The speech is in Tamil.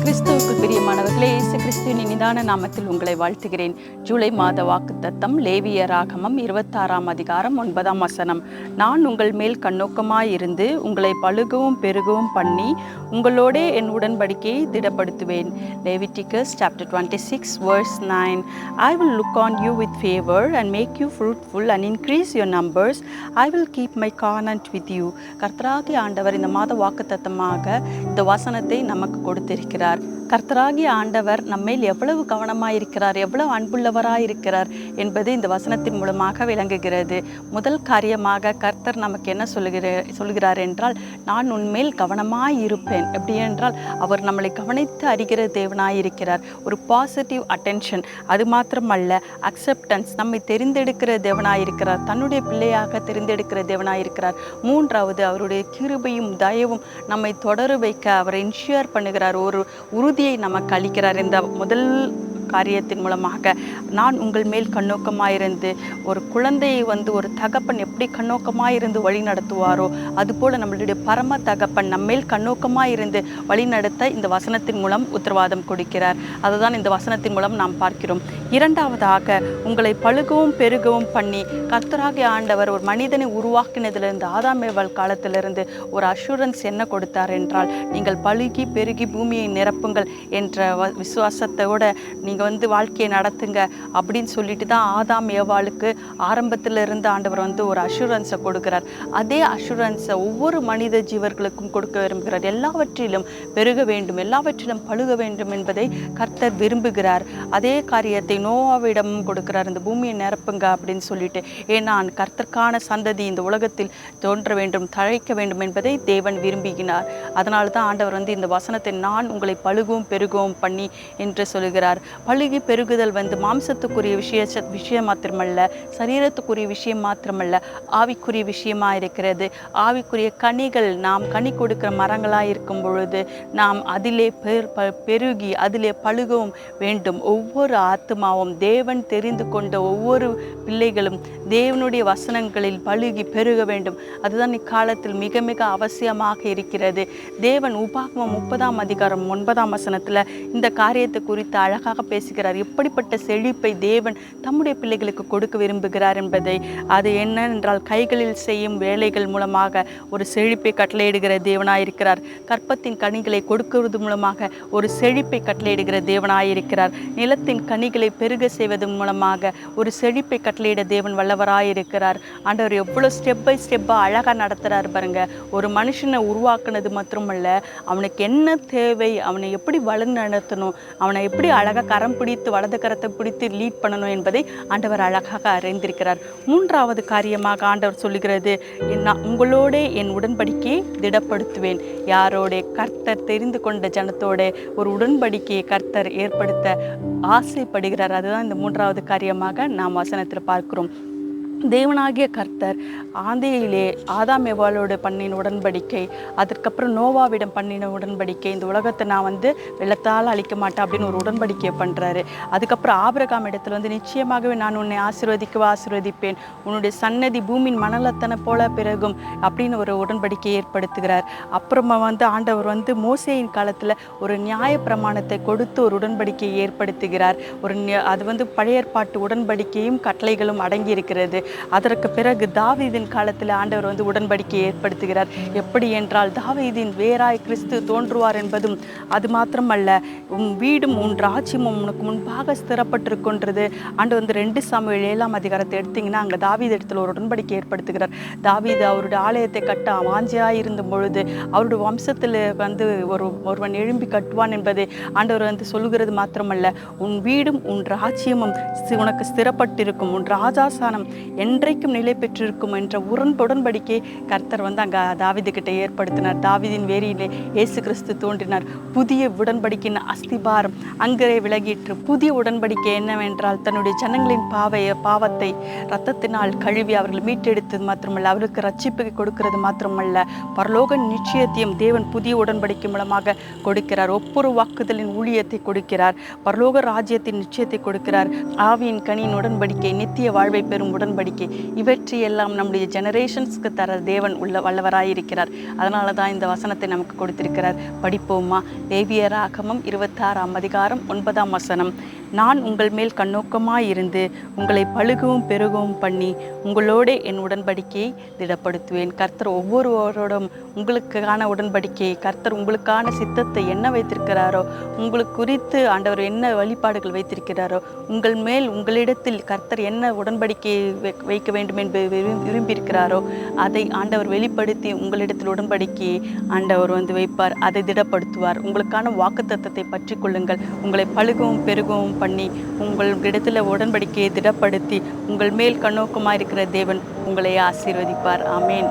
கிறிஸ்துவுக்கு பிரியமானவர்களே, இயேசு கிறிஸ்துவின் இனிதான நாமத்தில் உங்களை வாழ்த்துகிறேன். ஜூலை மாத வாக்குத்தத்தம் லேவியராகமம் 26ஆம் அதிகாரம் 9ஆம் வசனம். நான் உங்கள் மேல் கண்ணோக்கமாயிருந்து உங்களை பலுகவும் பெருகவும் பண்ணி உங்களோடே என் உடன்படிக்கையை திடப்படுத்துவேன். Leviticus chapter 26 verse 9. I will look on you with favor and make you fruitful and increase your numbers. I will keep my covenant with you. கர்த்தராகிய ஆண்டவர் இந்த மாத வாக்குத்தத்தமாக இந்த வசனத்தை நமக்கு கொடுத்திருக்கிறார். கர்த்தராகிய ஆண்டவர் நம்மேல் எவ்வளவு கவனமாயிருக்கிறார், எவ்வளவு அன்புள்ளவராயிருக்கிறார் என்பது இந்த வசனத்தின் மூலமாக விளங்குகிறது. முதல் காரியமாக கர்த்தர் நமக்கு என்ன சொல்கிறார் என்றால், நான் உன்மேல் கவனமாயிருப்பேன். எப்படி என்றால், அவர் நம்மளை கவனித்து அறிகிற தேவனாயிருக்கிறார். ஒரு பாசிட்டிவ் அட்டென்ஷன், அது மாத்திரமல்ல, அக்செப்டன்ஸ், நம்மை தெரிந்தெடுக்கிற தேவனாயிருக்கிறார், தன்னுடைய பிள்ளையாக தெரிந்தெடுக்கிற தேவனாயிருக்கிறார். மூன்றாவது, அவருடைய கிருபையும் தயவும் நம்மை தொடர வைக்க அவர் இன்ஷியர் பண்ணுகிறார், ஒரு உறுதியை நமக்கு அளிக்கிறார். இந்த முதல் காரியத்தின் மூலமாக நான் உங்கள் மேல் கண்ணோக்கமாயிருந்து, ஒரு குழந்தையை ஒரு தகப்பன் எப்படி கண்ணோக்கமாயிருந்து வழி நடத்துவாரோ அதுபோல நம்மளுடைய பரம தகப்பன் நம்மேல் கண்ணோக்கமாயிருந்து வழி நடத்த இந்த வசனத்தின் மூலம் உத்தரவாதம் கொடுக்கிறார். அதுதான் இந்த வசனத்தின் மூலம் நாம் பார்க்கிறோம். இரண்டாவதாக, உங்களை பழுகவும் பெருகவும் பண்ணி, கர்த்தராகிய ஆண்டவர் ஒரு மனிதனை உருவாக்கினதிலிருந்து ஆதாம் ஏவாள் காலத்திலிருந்து ஒரு அஷூரன்ஸ் என்ன கொடுத்தார் என்றால், நீங்கள் பழுகி பெருகி பூமியை நிரப்புங்கள் என்ற விசுவாசத்தோட நீங்கள் வாழ்க்கையை நடத்துங்க அப்படின்னு சொல்லிட்டு தான் ஆதாம் ஏவாளுக்கு ஆரம்பத்தில் இருந்து ஆண்டவர் ஒரு அஷூரன்ஸை கொடுக்கிறார். அதே அஷூரன்ஸை ஒவ்வொரு மனித ஜீவர்களுக்கும் கொடுக்க விரும்புகிறார். எல்லாவற்றிலும் பெருக வேண்டும், எல்லாவற்றிலும் பழுக வேண்டும் என்பதை கர்த்தர் விரும்புகிறார். அதே காரியத்தை நோவாவிடமும் கொடுக்கிறார், இந்த பூமியை நிரப்புங்க அப்படின்னு சொல்லிட்டு. ஏன்னா கர்த்தர்க்கான சந்ததி இந்த உலகத்தில் தோன்ற வேண்டும், தழைக்க வேண்டும் என்பதை தேவன் விரும்புகிறார். அதனால தான் ஆண்டவர் இந்த வசனத்தை நான் உங்களை பழுகவும் பெருகவும் பண்ணி என்று சொல்லுகிறார். பழுகி பெருகுதல் மாம்சத்துக்குரிய விஷயம் மாத்திரமல்ல, சரீரத்துக்குரிய விஷயம் மாத்திரமல்ல, ஆவிக்குரிய விஷயமா இருக்கிறது. ஆவிக்குரிய கனிகள், நாம் கனி கொடுக்கிற மரங்களாக இருக்கும் பொழுது நாம் அதிலே பெருகி அதிலே பழுகவும் வேண்டும். ஒவ்வொரு ஆத்மாவும், தேவன் தெரிந்து கொண்ட ஒவ்வொரு பிள்ளைகளும் தேவனுடைய வசனங்களில் பழுகி பெருக வேண்டும். அதுதான் இக்காலத்தில் மிக மிக அவசியமாக இருக்கிறது. தேவன் உபாகமம் 30ஆம் அதிகாரம் 9ஆம் வசனத்தில் இந்த காரியத்தை குறித்து அழகாக பேசுகிறார். எப்படிப்பட்ட செழிப்பை தேவன் தம்முடைய பிள்ளைகளுக்கு கொடுக்க விரும்புகிறார் என்பதை. அது என்னென்றால், கைகளில் செய்யும் வேலைகள் மூலமாக ஒரு செழிப்பை கட்டளையிடுகிற தேவனாயிருக்கிறார். கற்பத்தின் கனிகளை கொடுக்கிறது மூலமாக ஒரு செழிப்பை கட்டளையிடுகிற தேவனாயிருக்கிறார். நிலத்தின் கனிகளை பெருக செய்வதன் மூலமாக ஒரு செழிப்பை கட்டளையிட தேவன் வல்லவராயிருக்கிறார். ஆண்டவர் எவ்வளோ ஸ்டெப் பை ஸ்டெப்பாக அழகாக நடத்துகிறார் பாருங்க. ஒரு மனுஷனை உருவாக்குனது மட்டுமல்ல, அவனுக்கு என்ன தேவை, அவனை எப்படி வளர்ந்து நடத்தணும், அவனை எப்படி அழகாக கரம் பிடித்து வலது கரத்தை பிடித்து லீட் பண்ணணும் என்பதை ஆண்டவர் அழகாக அறிந்திருக்கிறார். மூன்றாவது காரியமாக ஆண்டவர் சொல்லுகிறது, உங்களோட என் உடன்படிக்கையை திடப்படுத்துவேன். யாரோட? கர்த்தர் தெரிந்து கொண்ட ஜனத்தோட ஒரு உடன்படிக்கையை கர்த்தர் ஏற்படுத்த ஆசைப்படுகிறார். அதுதான் இந்த மூன்றாவது காரியமாக நாம் வசனத்தில் பார்க்கிறோம். தேவனாகிய கர்த்தர் ஆதியிலே ஆதாம் ஏவாளோடு பண்ணின உடன்படிக்கை, அதற்கப்புறம் நோவாவிடம் பண்ணின உடன்படிக்கை, இந்த உலகத்தை நான் வெள்ளத்தால் அழிக்க மாட்டேன் அப்படின்னு ஒரு உடன்படிக்கையை பண்ணுறாரு. அதுக்கப்புறம் ஆபிரகாம் இடத்துல நிச்சயமாகவே நான் உன்னை ஆசீர்வதிப்பேன், உன்னுடைய சன்னதி பூமியின் மணலத்தனை போல பிறகும் அப்படின்னு ஒரு உடன்படிக்கையை ஏற்படுத்துகிறார். அப்புறமா ஆண்டவர் மோசேயின் காலத்தில் ஒரு நியாய பிரமாணத்தை கொடுத்து ஒரு உடன்படிக்கையை ஏற்படுத்துகிறார். அது பழைய ஏற்பாட்டு உடன்படிக்கையும் கட்டளைகளும் அடங்கி இருக்கிறது. அதற்கு பிறகு தாவீதின் காலத்தில் ஆண்டவர் உடன்படிக்கையை ஏற்படுத்துகிறார். எப்படி என்றால், தாவீதின் வேராய் கிறிஸ்து தோன்றுவார் என்பதும் அது மாத்திரமல்ல, உன் வீடும் உன் ராஜ்யமும் உனக்கு முன்பாக ஸ்திரப்பட்டிருக்கின்றது. ஆண்டவர் 2 சாமுவேல் 7ஆம் அதிகாரத்தை எடுத்தீங்கன்னா அங்கே தாவீது இடத்துல ஒரு உடன்படிக்கை ஏற்படுத்துகிறார். தாவீது அவருடைய ஆலயத்தை கட்ட வாஞ்சியாக இருந்த பொழுது அவருடைய வம்சத்தில் ஒருவன் எழும்பி கட்டுவான் என்பதை ஆண்டவர் சொல்லுகிறது மாத்திரமல்ல, உன் வீடும் உன் ராஜ்யமும் உனக்கு ஸ்திரப்பட்டிருக்கும், உன் ராஜாசானம் என்றைக்கும் நிலை பெற்றிருக்கும் என்ற உடன்படிக்கை கர்த்தர் அங்கே தாவீதுகிட்ட ஏற்படுத்தினார். தாவீதின் வேரியிலே இயேசு கிறிஸ்து தோன்றினார். புதிய உடன்படிக்கையின் அஸ்திபாரம் அங்கே விலகிற்று. புதிய உடன்படிக்கை என்னவென்றால் தன்னுடைய ஜனங்களின் பாவத்தை இரத்தத்தினால் கழுவி அவர்கள் மீட்டெடுத்தது மாத்திரமல்ல, அவர்களுக்கு ரட்சிப்பு கொடுக்கிறது மாத்திரமல்ல, பரலோக நிச்சயத்தையும் தேவன் புதிய உடன்படிக்கை மூலமாக கொடுக்கிறார். ஒவ்வொரு வாக்குதலின் ஊழியத்தை கொடுக்கிறார். பரலோக ராஜ்யத்தின் நிச்சயத்தை கொடுக்கிறார். ஆவியின் கனியின் உடன்படிக்கை, நித்திய வாழ்வை பெறும் உடன்படிக்கை, இவற்றையெல்லாம் நம்முடைய ஜெனரேஷன்ஸ்க்கு தர தேவன் இருக்கிறார். அதனால தான் இந்த வசனத்தை நமக்கு கொடுத்திருக்கிறார். படிப்போமா? லேவியராகமம் 26ஆம் அதிகாரம் 9ஆம் வசனம். நான் உங்கள் மேல் கண்ணோக்கமாயிருந்து உங்களை பழுகவும் பெருகவும் பண்ணி உங்களோட என் உடன்படிக்கையை திடப்படுத்துவேன். கர்த்தர் ஒவ்வொருவரோடும் உங்களுக்கான உடன்படிக்கையை, கர்த்தர் உங்களுக்கான சித்தத்தை என்ன வைத்திருக்கிறாரோ, உங்களுக்கு குறித்து ஆண்டவர் என்ன வழிபாடுகள் வைத்திருக்கிறாரோ, உங்கள் மேல் உங்களிடத்தில் கர்த்தர் என்ன உடன்படிக்கையை வைக்க வேண்டும் என்று விரும்பியிருக்கிறாரோ அதை ஆண்டவர் வெளிப்படுத்தி உங்களிடத்தில் உடன்படிக்கையை ஆண்டவர் வைப்பார். அதை திடப்படுத்துவார். உங்களுக்கான வாக்குத்தத்தத்தை பற்றி கொள்ளுங்கள். உங்களை பழுகவும் பெருகவும் பண்ணி உங்களிடத்தில் உடன்படிக்கையை திடப்படுத்தி உங்கள் மேல் கண்ணோக்கமாக இருக்கிற தேவன் உங்களை ஆசீர்வதிப்பார். ஆமேன்.